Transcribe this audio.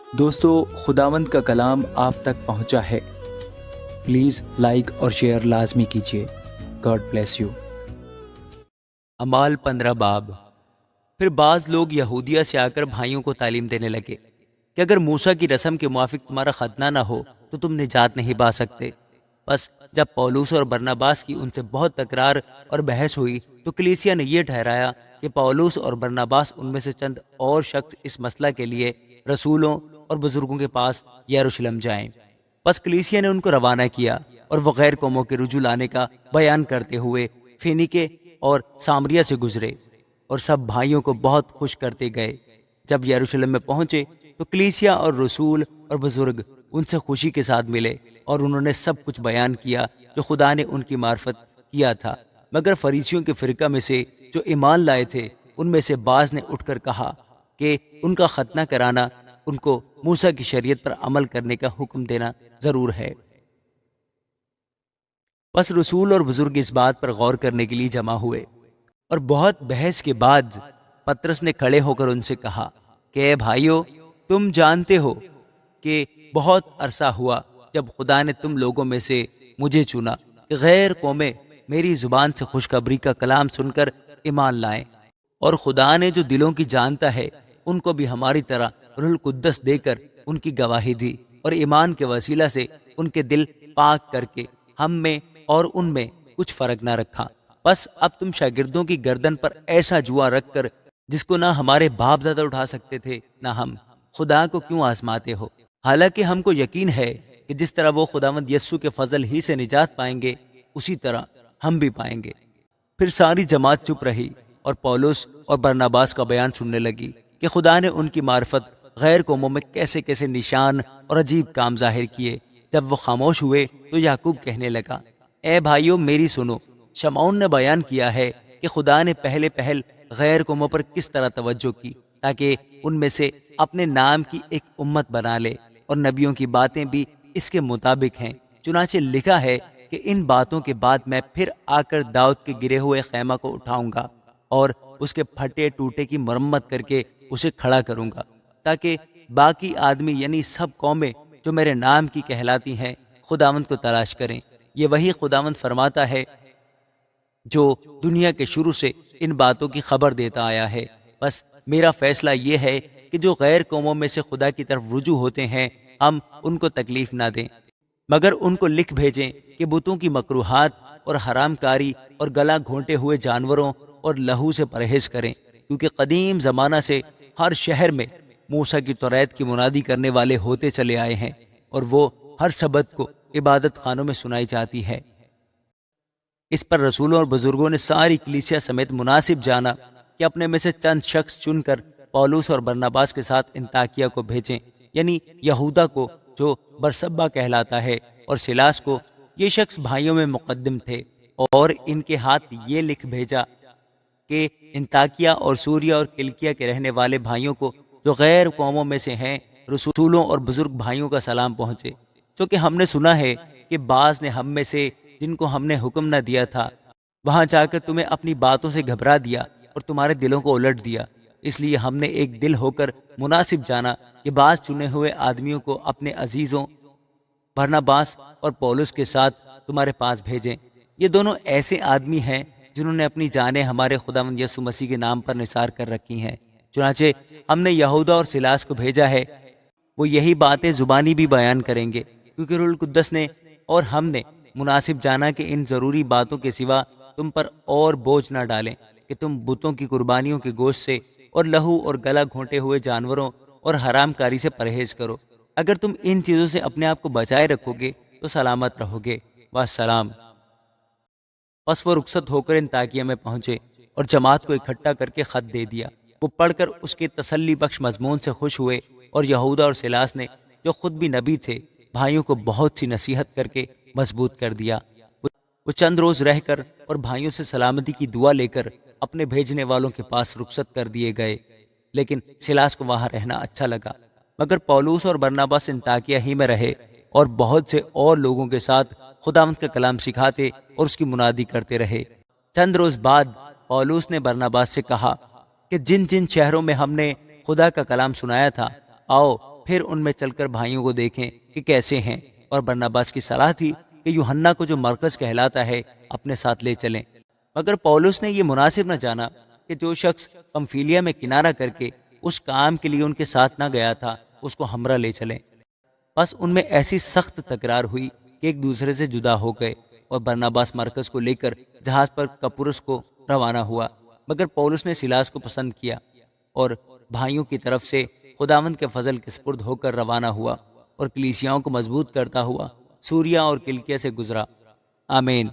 دوستو، خداوند کا کلام آپ تک پہنچا ہے۔ پلیز لائک اور شیئر لازمی کیجیے۔ God bless you. اعمال 15 باب۔ پھر بعض لوگ یہودیہ سے آ کر بھائیوں کو تعلیم دینے لگے کہ اگر موسیٰ کی رسم کے موافق تمہارا ختنہ نہ ہو تو تم نجات نہیں پا سکتے۔ بس جب پولس اور برناباس کی ان سے بہت تکرار اور بحث ہوئی تو کلیسیا نے یہ ٹھہرایا کہ پولس اور برناباس ان میں سے چند اور شخص اس مسئلہ کے لیے رسولوں اور بزرگوں کے پاس یروشلم جائیں۔ بس کلیسیا نے ان کو روانہ کیا اور وہ غیر قوموں کے رجوع لانے کا بیان کرتے ہوئے فینیکے اور سامریا سے گزرے اور سب بھائیوں کو بہت خوش کرتے گئے۔ جب یروشلم میں پہنچے تو کلیسیا اور رسول اور بزرگ ان سے خوشی کے ساتھ ملے اور انہوں نے سب کچھ بیان کیا جو خدا نے ان کی معرفت کیا تھا۔ مگر فریسیوں کے فرقہ میں سے جو ایمان لائے تھے ان میں سے بعض نے اٹھ کر کہا کہ ان کا ختنہ کرانا ان کو موسیٰ کی شریعت پر عمل کرنے کا حکم دینا ضرور ہے۔ پس رسول اور بزرگ اس بات پر غور کرنے کے لیے جمع ہوئے اور بہت بحث کے بعد پطرس نے کھڑے ہو کر ان سے کہا کہ اے بھائیو، تم جانتے ہو کہ بہت عرصہ ہوا جب خدا نے تم لوگوں میں سے مجھے چنا کہ غیر قومیں میری زبان سے خوشخبری کا کلام سن کر ایمان لائیں، اور خدا نے جو دلوں کی جانتا ہے ان کو بھی ہماری طرح روح القدس دے کر ان کی گواہی دی اور ایمان کے وسیلہ سے ان کے دل پاک کر کے ہم میں اور ان میں کچھ فرق نہ رکھا۔ بس اب تم شاگردوں کی گردن پر ایسا جوا رکھ کر جس کو نہ ہمارے باپ دادا اٹھا سکتے تھے نہ ہم، خدا کو کیوں آزماتے ہو؟ حالانکہ ہم کو یقین ہے کہ جس طرح وہ خداوند یسوع کے فضل ہی سے نجات پائیں گے اسی طرح ہم بھی پائیں گے۔ پھر ساری جماعت چپ رہی اور پولس اور برناباس کا بیان سننے لگی کہ خدا نے ان کی معرفت غیر قوموں میں کیسے کیسے نشان اور عجیب کام ظاہر کیے۔ جب وہ خاموش ہوئے تو یعقوب کہنے لگا، اے بھائیو میری سنو، شمعون نے بیان کیا ہے کہ خدا نے پہل غیر قوموں پر کس طرح توجہ کی تاکہ ان میں سے اپنے نام کی ایک امت بنا لے، اور نبیوں کی باتیں بھی اس کے مطابق ہیں۔ چنانچہ لکھا ہے کہ ان باتوں کے بعد میں پھر آ کر داؤد کے گرے ہوئے خیمہ کو اٹھاؤں گا اور اس کے پھٹے ٹوٹے کی مرمت کر کے اسے کھڑا کروں گا، تاکہ باقی آدمی یعنی سب قومیں جو میرے نام کی کہلاتی ہیں خداوند کو تلاش کریں۔ یہ وہی خداوند فرماتا ہے جو دنیا کے شروع سے ان باتوں کی خبر دیتا آیا ہے۔ بس میرا فیصلہ یہ ہے کہ جو غیر قوموں میں سے خدا کی طرف رجوع ہوتے ہیں ہم ان کو تکلیف نہ دیں، مگر ان کو لکھ بھیجیں کہ بتوں کی مکروہات اور حرام کاری اور گلا گھونٹے ہوئے جانوروں اور لہو سے پرہیز کریں، کیونکہ قدیم زمانہ سے ہر شہر میں موسیٰ کی توریت کی منادی کرنے والے ہوتے چلے آئے ہیں، اور وہ ہر سبت کو عبادت خانوں میں سنائی جاتی ہے۔ اس پر رسولوں اور بزرگوں نے ساری کلیسیا سمیت مناسب جانا کہ اپنے میں سے چند شخص چن کر پولس اور برناباس کے ساتھ انطاکیہ کو بھیجیں، یعنی یہودا کو جو برسبا کہلاتا ہے اور سلاس کو۔ یہ شخص بھائیوں میں مقدم تھے اور ان کے ہاتھ یہ لکھ بھیجا کہ انطاکیہ اور سوریا اور کلکیا کے رہنے والے بھائیوں کو جو غیر قوموں میں سے ہیں رسولوں اور بزرگ بھائیوں کا سلام پہنچے، چونکہ ہم نے سنا ہے کہ بعض نے ہم میں سے جن کو ہم نے حکم نہ دیا تھا وہاں جا کر تمہیں اپنی باتوں سے گھبرا دیا اور تمہارے دلوں کو الٹ دیا۔ اس لیے ہم نے ایک دل ہو کر مناسب جانا کہ بعض چنے ہوئے آدمیوں کو اپنے عزیزوں برناباس اور پولس کے ساتھ تمہارے پاس بھیجیں۔ یہ دونوں ایسے آدمی ہیں جنہوں نے اپنی جانیں ہمارے خداوند یسوع مسیح کے نام پر نثار کر رکھی ہیں۔ چنانچہ ہم نے یہودا اور سلاس کو بھیجا ہے، وہ یہی باتیں زبانی بھی بیان کریں گے، کیونکہ روح القدس نے اور ہم نے مناسب جانا کہ ان ضروری باتوں کے سوا تم پر اور بوجھ نہ ڈالیں کہ تم بتوں کی قربانیوں کے گوشت سے اور لہو اور گلا گھونٹے ہوئے جانوروں اور حرام کاری سے پرہیز کرو۔ اگر تم ان چیزوں سے اپنے آپ کو بچائے رکھو گے تو سلامت رہو گے۔ والسلام۔ پس وہ رخصت ہو کر انطاکیہ میں پہنچے اور جماعت کو اکٹھا کر کے خط دے دیا۔ وہ پڑھ کر اس کے تسلی بخش مضمون سے خوش ہوئے، اور یہودا اور سلاس نے جو خود بھی نبی تھے بھائیوں کو بہت سی نصیحت کر کے مضبوط کر دیا۔ وہ چند روز رہ کر اور بھائیوں سے سلامتی کی دعا لے کر اپنے بھیجنے والوں کے پاس رخصت کر دیے گئے، لیکن سلاس کو وہاں رہنا اچھا لگا۔ مگر پولس اور برناباس انطاکیہ ہی میں رہے اور بہت سے اور لوگوں کے ساتھ خداوند کا کلام سکھاتے اور اس کی منادی کرتے رہے۔ چند روز بعد پولس نے برناباس سے کہا کہ جن جن شہروں میں ہم نے خدا کا کلام سنایا تھا، آؤ پھر ان میں چل کر بھائیوں کو دیکھیں کہ کیسے ہیں، اور برناباس کی صلاح تھی کہ یوحنا کو جو مرکز کہلاتا ہے اپنے ساتھ لے چلیں۔ مگر پولس نے یہ مناسب نہ جانا کہ جو شخص پمفیلیا میں کنارہ کر کے اس کام کے لیے ان کے ساتھ نہ گیا تھا اس کو ہمراہ لے چلیں۔ بس ان میں ایسی سخت تکرار ہوئی کہ ایک دوسرے سے جدا ہو گئے، اور برناباس مرکز کو لے کر جہاز پر کپرس کو روانہ ہوا۔ مگر پولس نے سیلاس کو پسند کیا اور بھائیوں کی طرف سے خداوند کے فضل کے سپرد ہو کر روانہ ہوا، اور کلیسیاؤں کو مضبوط کرتا ہوا سوریا اور کلکیہ سے گزرا۔ آمین۔